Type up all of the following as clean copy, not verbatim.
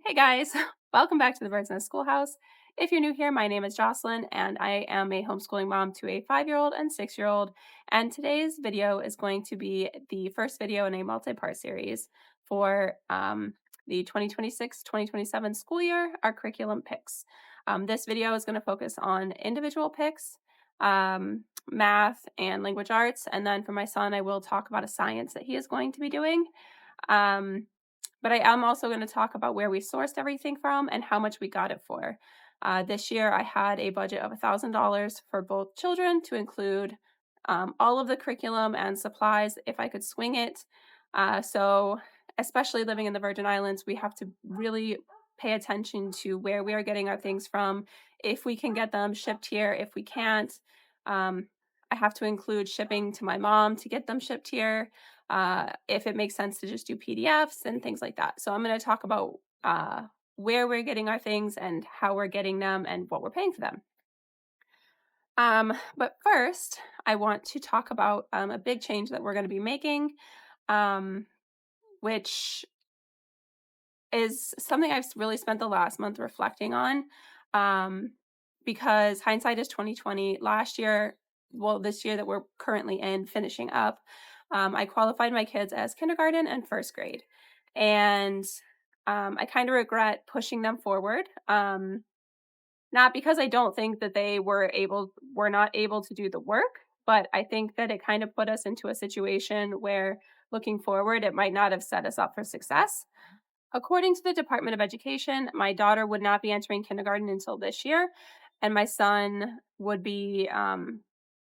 Hey guys, welcome back to the Bird's Nest Schoolhouse. If you're new here, my name is Jocelyn and I am a homeschooling mom to a 5-year-old and 6-year-old. And today's video is going to be the first video in a multi-part series for the 2026-2027 school year, our curriculum picks. This video is going to focus on individual picks, math and language arts. And then for my son, I will talk about a science that he is going to be doing. Um, but I am also going to talk about where we sourced everything from and how much we got it for. This year, I had a budget of $1,000 for both children to include all of the curriculum and supplies if I could swing it. So, especially living in the Virgin Islands, we have to really pay attention to where we are getting our things from, if we can get them shipped here, if we can't. Um, I have to include shipping to my mom to get them shipped here, if it makes sense to just do PDFs and things like that. So I'm going to talk about where we're getting our things and how we're getting them and what we're paying for them. But first, I want to talk about a big change that we're going to be making, which is something I've really spent the last month reflecting on, because hindsight is 2020. Last year, well, this year that we're currently in, finishing up, I qualified my kids as kindergarten and first grade, and I kind of regret pushing them forward. Not because I don't think that they were not able to do the work, but I think that it kind of put us into a situation where looking forward, it might not have set us up for success. According to the Department of Education, my daughter would not be entering kindergarten until this year, and my son would be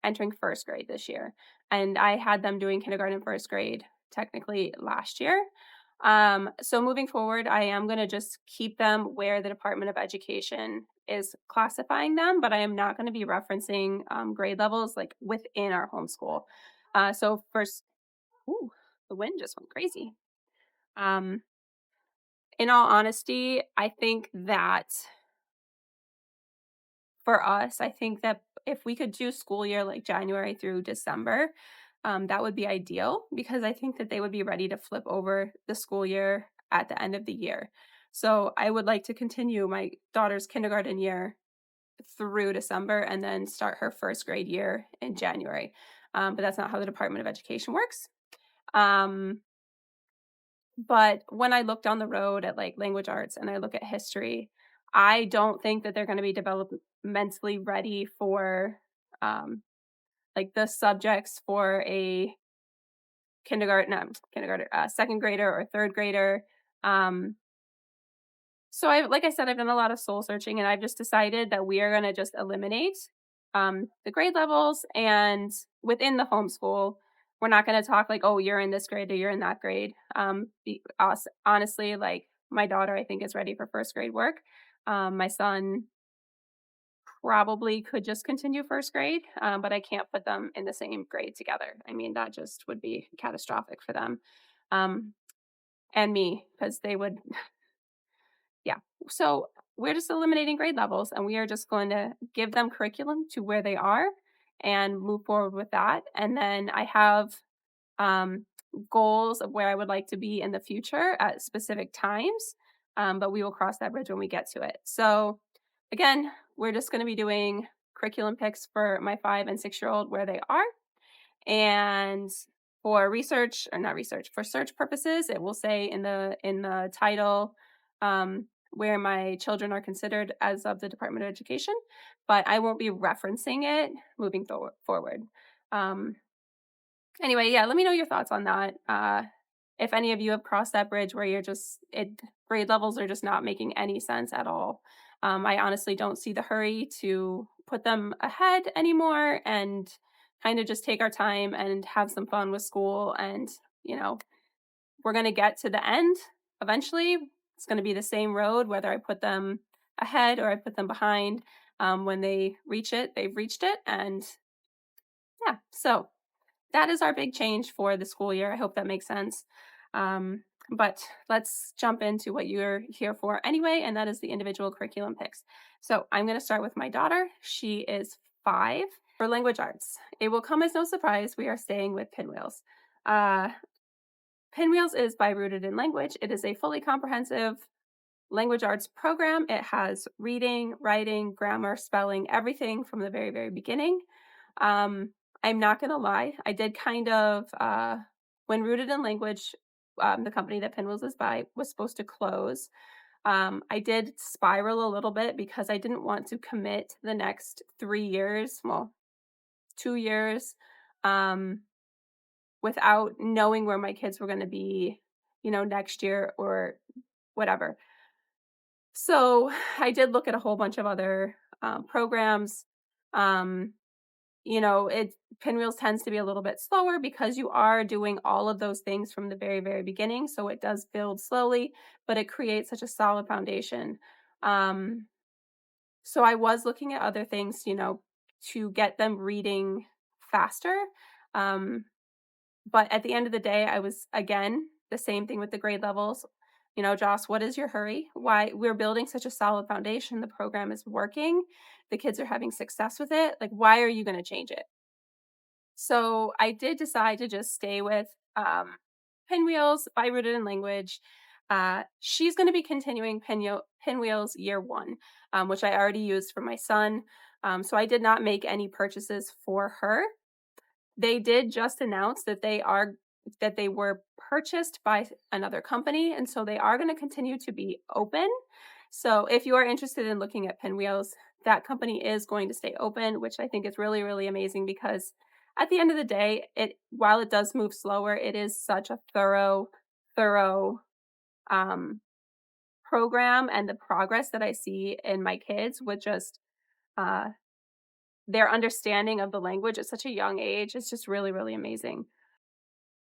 entering first grade this year. And I had them doing kindergarten and first grade technically last year. So moving forward, I am going to just keep them where the Department of Education is classifying them, but I am not going to be referencing grade levels like within our homeschool. So first, ooh, the wind just went crazy. Um, in all honesty, I think that for us, I think that if we could do school year like January through December, that would be ideal because I think that they would be ready to flip over the school year at the end of the year. So I would like to continue my daughter's kindergarten year through December and then start her first grade year in January. But that's not how the Department of Education works. Um, but when I look down the road at like language arts and I look at history, I don't think that they're going to be developmentally ready for like the subjects for a second grader or third grader. Um, so like I said, I've done a lot of soul searching and I've just decided that we are going to just eliminate the grade levels, and within the homeschool, we're not going to talk like, oh, you're in this grade or you're in that grade. Honestly, like my daughter, I think is ready for first grade work. My son probably could just continue first grade, but I can't put them in the same grade together. I mean, that just would be catastrophic for them, um, and me, because they would, yeah. So we're just eliminating grade levels, and we are just going to give them curriculum to where they are and move forward with that. And then I have um, goals of where I would like to be in the future at specific times, but we will cross that bridge when we get to it. So again, we're just going to be doing curriculum picks for my 5 and 6-year-old where they are. And for research or not research, for search purposes, it will say in the title where my children are considered as of the Department of Education, but I won't be referencing it moving forward. Um, anyway, yeah, let me know your thoughts on that. If any of you have crossed that bridge where grade levels are just not making any sense at all. I honestly don't see the hurry to put them ahead anymore and kind of just take our time and have some fun with school. And, you know, we're going to get to the end eventually. It's going to be the same road, whether I put them ahead or I put them behind. When they reach it, they've reached it. And yeah, so that is our big change for the school year. I hope that makes sense. But let's jump into what you're here for anyway, and that is the individual curriculum picks. So I'm going to start with my daughter. She is 5. For language arts, it will come as no surprise we are staying with Pinwheels. Uh, Pinwheels is by Rooted in Language. It is a fully comprehensive language arts program. It has reading, writing, grammar, spelling, everything from the very, very beginning. Um, I'm not gonna lie, I did kind of, when Rooted in Language, the company that Pinwheels is by, was supposed to close, I did spiral a little bit because I didn't want to commit the next 3 years, well, 2 years, um, without knowing where my kids were gonna be, next year or whatever. So, I did look at a whole bunch of other, programs. Um, it Pinwheels tends to be a little bit slower because you are doing all of those things from the very, very beginning, so it does build slowly, but it creates such a solid foundation. Um, so I was looking at other things, to get them reading faster. Um, but at the end of the day, I was again, the same thing with the grade levels. Joss, what is your hurry? Why we're building such a solid foundation, the program is working, the kids are having success with it. Like, why are you going to change it? So I did decide to just stay with Pinwheels by Rooted in Language. She's going to be continuing Pinwheels year one, which I already used for my son. So I did not make any purchases for her. They did just announce that they were purchased by another company, and so they are going to continue to be open. So if you are interested in looking at Pinwheels, that company is going to stay open, which I think is really, really amazing because at the end of the day, it while it does move slower, it is such a thorough um, program, and the progress that I see in my kids with just uh, their understanding of the language at such a young age is just really, really amazing.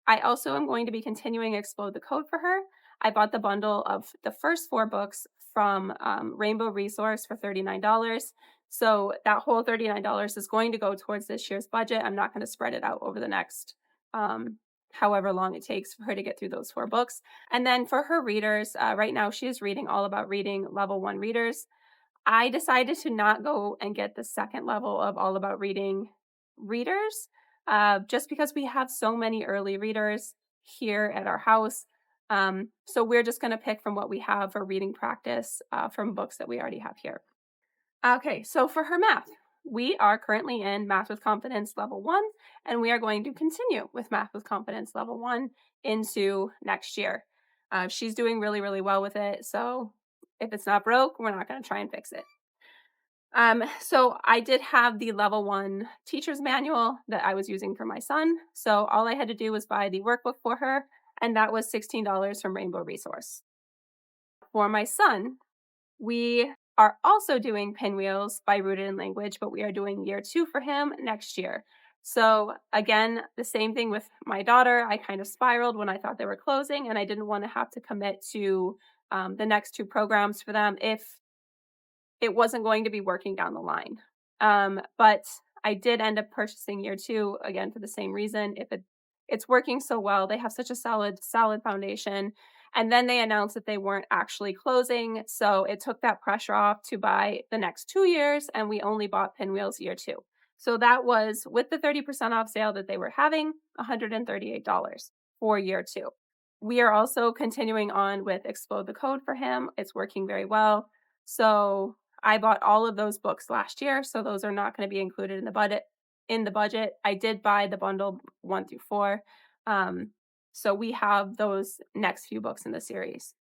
I also am going to be continuing Explode the Code for her. I bought the bundle of the first 4 books from, Rainbow Resource for $39. So that whole $39 is going to go towards this year's budget. I'm not gonna spread it out over the next, um, however long it takes for her to get through those 4 books. And then for her readers, right now she is reading All About Reading Level 1 readers. I decided to not go and get the second level of All About Reading readers, just because we have so many early readers here at our house. So we're just going to pick from what we have for reading practice from books that we already have here. Okay, so for her math, we are currently in Math with Confidence level 1, and we are going to continue with Math with Confidence level 1 into next year. She's doing really, really well with it, so if it's not broke, we're not going to try and fix it. So I did have the level 1 teacher's manual that I was using for my son. So all I had to do was buy the workbook for her, and that was $16 from Rainbow Resource. For my son, we are also doing Pinwheels by Rooted in Language, but we are doing year 2 for him next year. So again, the same thing with my daughter. I kind of spiraled when I thought they were closing, and I didn't want to have to commit to the next 2 programs for them if it wasn't going to be working down the line. But I did end up purchasing year 2 again for the same reason. If it's working so well, they have such a solid foundation. And then they announced that they weren't actually closing, so it took that pressure off to buy the next 2 years, and we only bought Pinwheels year 2. So that was with the 30% off sale that they were having, $138 for year 2. We are also continuing on with Explode the Code for him. It's working very well. So I bought all of those books last year, so those are not going to be included in the budget. I did buy the bundle 1 through 4. Um, so we have those next few books in the series.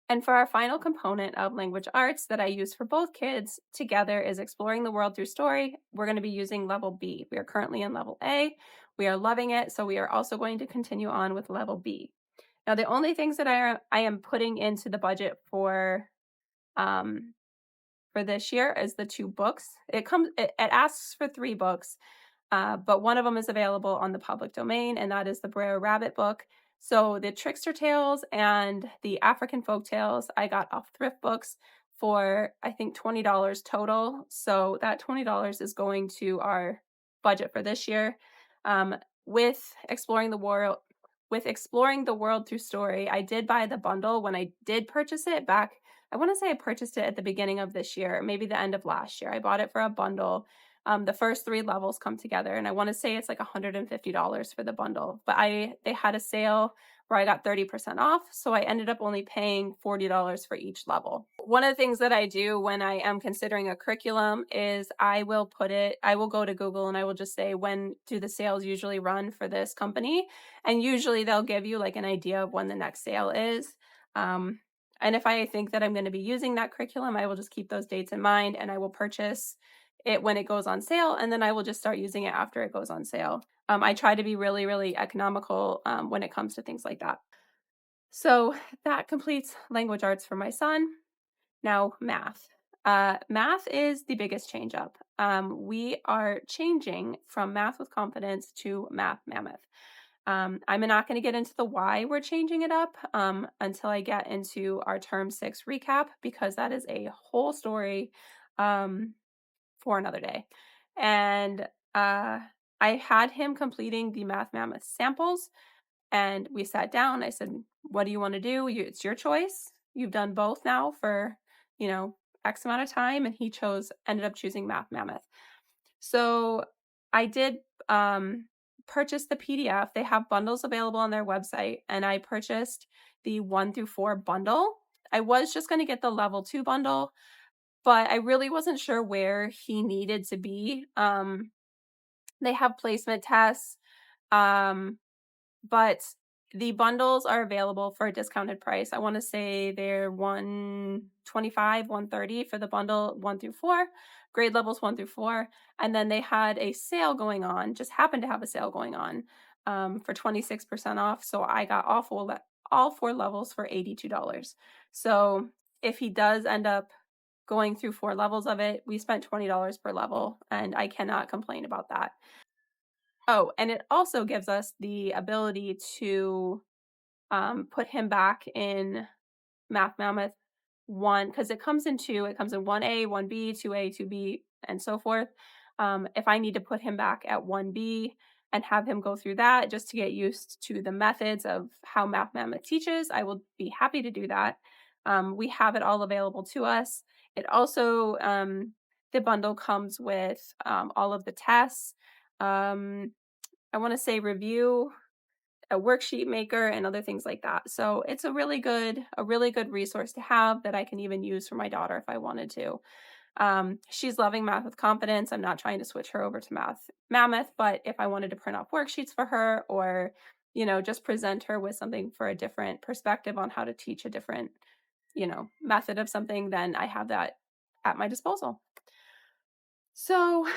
And for our final component of language arts that I use for both kids together is exploring the world through story. We're going to be using level B. We are currently in level A. We are loving it, so we are also going to continue on with level B. Now, the only things that I am putting into the budget um, for this year is the 2 books. It asks for 3 books, but one of them is available on the public domain, and that is the Brer Rabbit book. So the Trickster Tales and the African Folk Tales I got off Thrift Books for, I think, $20 total. So that $20 is going to our budget for this year. Um, with exploring the world through story, I did buy the bundle when I did purchase it back. I want to say I purchased it at the beginning of this year, maybe the end of last year. I bought it for a bundle. The first 3 levels come together, and I want to say it's like $150 for the bundle. But they had a sale where I got 30% off. So I ended up only paying $40 for each level. One of the things that I do when I am considering a curriculum is I will go to Google and I will just say, when do the sales usually run for this company? And usually they'll give you like an idea of when the next sale is. Um, and if I think that I'm going to be using that curriculum, I will just keep those dates in mind and I will purchase it when it goes on sale. And then I will just start using it after it goes on sale. I try to be really, really economical when it comes to things like that. So that completes language arts for my son. Now, math. Math is the biggest change up. We are changing from Math with Confidence to Math Mammoth. I'm not going to get into the why we're changing it up until I get into our term 6 recap, because that is a whole story for another day. And I had him completing the Math Mammoth samples, and we sat down. I said, "What do you want to do? It's your choice. You've done both now for, you know, X amount of time." And he ended up choosing Math Mammoth. So I did purchase the PDF. They have bundles available on their website, and I purchased the 1 through 4 bundle. I was just going to get the level 2 bundle, but I really wasn't sure where he needed to be. They have placement tests. Um, but the bundles are available for a discounted price. I want to say they're 125, 130 for the bundle 1 through 4, grade levels 1 through 4. And then they had a sale going on, just happened to have a sale going on for 26% off. So I got all 4 levels for $82. So if he does end up going through 4 levels of it, we spent $20 per level, and I cannot complain about that. Oh, and it also gives us the ability to put him back in Math Mammoth 1, because it comes in 2. It comes in 1A, 1B, 2A, 2B, and so forth. If I need to put him back at 1B and have him go through that just to get used to the methods of how Math Mammoth teaches, I will be happy to do that. We have it all available to us. It also, the bundle comes with all of the tests. Um, I want to say review, a worksheet maker, and other things like that. So it's a really good resource to have that I can even use for my daughter if I wanted to. She's loving Math with Confidence. I'm not trying to switch her over to Math Mammoth, but if I wanted to print off worksheets for her, or, just present her with something for a different perspective on how to teach a different, method of something, then I have that at my disposal. So,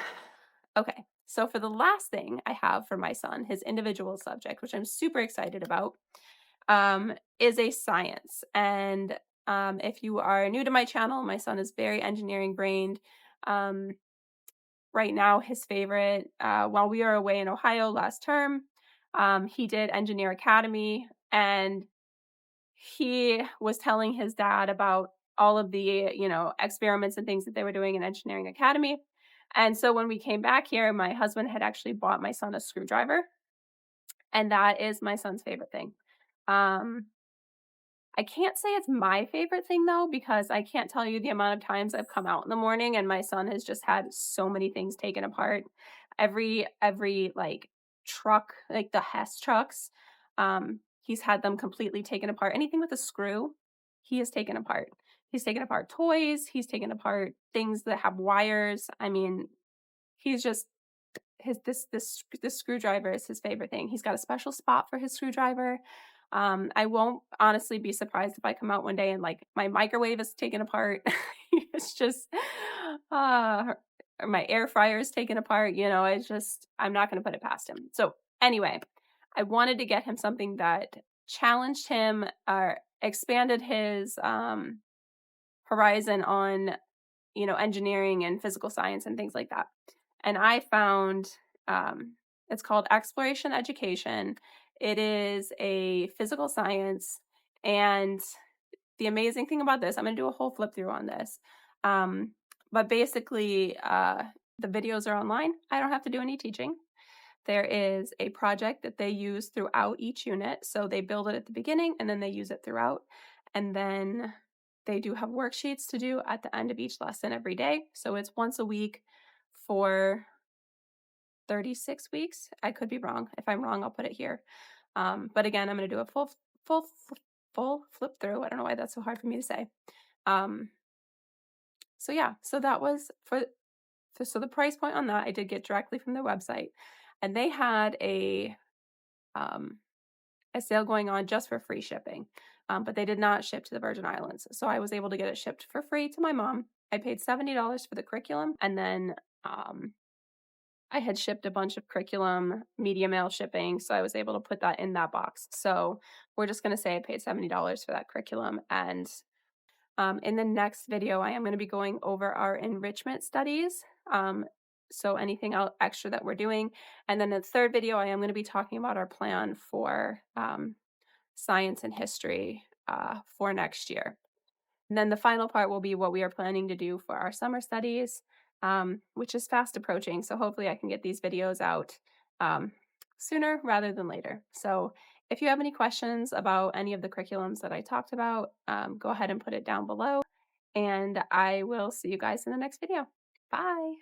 okay. So for the last thing I have for my son, his individual subject, which I'm super excited about, is a science. And if you are new to my channel, my son is very engineering brained. Um, right now, his favorite, while we were away in Ohio last term, he did Engineer Academy, and he was telling his dad about all of the, experiments and things that they were doing in Engineering Academy. And so when we came back here, my husband had actually bought my son a screwdriver, and that is my son's favorite thing. Um, I can't say it's my favorite thing though, because I can't tell you the amount of times I've come out in the morning and my son has just had so many things taken apart. Every like truck, like the Hess trucks, he's had them completely taken apart. Anything with a screw, he has taken apart. He's taken apart toys, he's taken apart things that have wires. I mean, he's just his this screwdriver is his favorite thing. He's got a special spot for his screwdriver. I won't honestly be surprised if I come out one day and like my microwave is taken apart. It's just or my air fryer is taken apart. It's just, I'm not going to put it past him. So anyway, I wanted to get him something that challenged him or expanded his horizon on, engineering and physical science and things like that. And I found it's called Exploration Education. It is a physical science. And the amazing thing about this, I'm going to do a whole flip through on this. But basically, the videos are online. I don't have to do any teaching. There is a project that they use throughout each unit. So they build it at the beginning and then they use it throughout. And then they do have worksheets to do at the end of each lesson every day. So it's once a week for 36 weeks. I could be wrong. If I'm wrong, I'll put it here. But again, I'm gonna do a full, full flip through. I don't know why that's so hard for me to say. Um, so yeah, so that was so the price point on that I did get directly from their website, and they had um, a sale going on just for free shipping, but they did not ship to the Virgin Islands. So I was able to get it shipped for free to my mom. I paid $70 for the curriculum, and then I had shipped a bunch of curriculum, media mail shipping, so I was able to put that in that box. So we're just going to say I paid $70 for that curriculum. And in the next video, I am going to be going over our enrichment studies. So anything extra that we're doing. And then in the third video, I am going to be talking about our plan for science and history for next year. And then the final part will be what we are planning to do for our summer studies, which is fast approaching. So hopefully I can get these videos out um, sooner rather than later. So if you have any questions about any of the curriculums that I talked about, go ahead and put it down below. And I will see you guys in the next video. Bye.